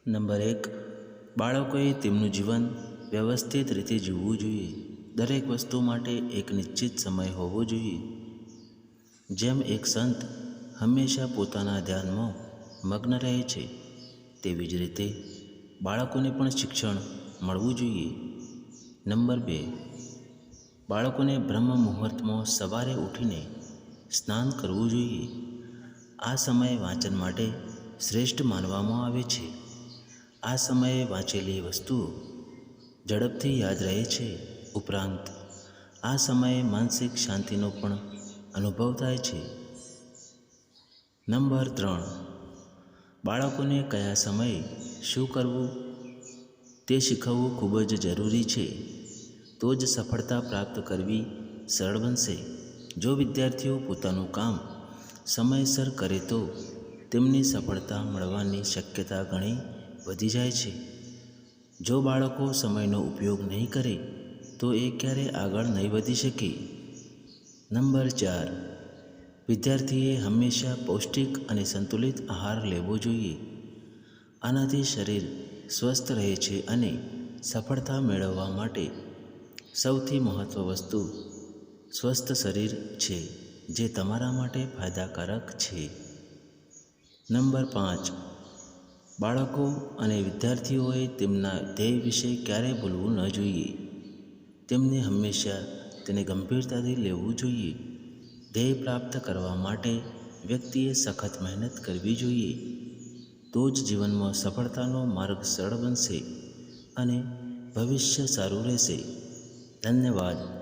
Number 1, બાળકોએ તેમનું જીવન વ્યવસ્થિત રીતે જીવવું જોઈએ. દરેક વસ્તુ માટે એક નિશ્ચિત સમય હોવો જોઈએ. જેમ એક સંત હંમેશા પોતાના ધ્યાનમાં મગ્ન રહે છે, તેવી જ રીતે બાળકોને પણ શિક્ષણ મળવું જોઈએ. નંબર 2, બાળકોને બ્રહ્મ મુહૂર્તમાં સવારે ઉઠીને સ્નાન કરવું જોઈએ. આ સમય વાંચન માટે શ્રેષ્ઠ માનવામાં આવે છે. આ સમયે વાંચેલી વસ્તુઓ ઝડપથી યાદ રહે છે. ઉપરાંત આ સમયે માનસિક શાંતિનો પણ અનુભવ થાય છે. નંબર 3, બાળકોને કયા સમયે શું કરવું તે શીખવવું ખૂબ જ જરૂરી છે. તો જ સફળતા પ્રાપ્ત કરવી સરળ બનશે. જો વિદ્યાર્થીઓ પોતાનું કામ સમયસર કરે તો તેમની સફળતા મળવાની શક્યતા ઘણી વધી જાય છે. જો બાળકો સમયનો ઉપયોગ નહીં કરે તો એ ક્યારેય આગળ નહીં વધી શકે. નંબર 4, વિદ્યાર્થીએ હંમેશા પૌષ્ટિક અને સંતુલિત આહાર લેવો જોઈએ. આનાથી શરીર સ્વસ્થ રહે છે અને સફળતા મેળવવા માટે સૌથી મહત્ત્વની વસ્તુ સ્વસ્થ શરીર છે, જે તમારા માટે ફાયદાકારક છે. નંબર 5, બાળકો અને વિદ્યાર્થીઓએ તેમના ધ્યેય વિશે ક્યારેય ભૂલવું ન જોઈએ. તેમને હંમેશા તેને ગંભીરતાથી લેવું જોઈએ. ધ્યેય પ્રાપ્ત કરવા માટે વ્યક્તિએ સખત મહેનત કરવી જોઈએ. તો જ જીવનમાં સફળતાનો માર્ગ સરળ બનશે અને ભવિષ્ય સારું રહેશે. ધન્યવાદ.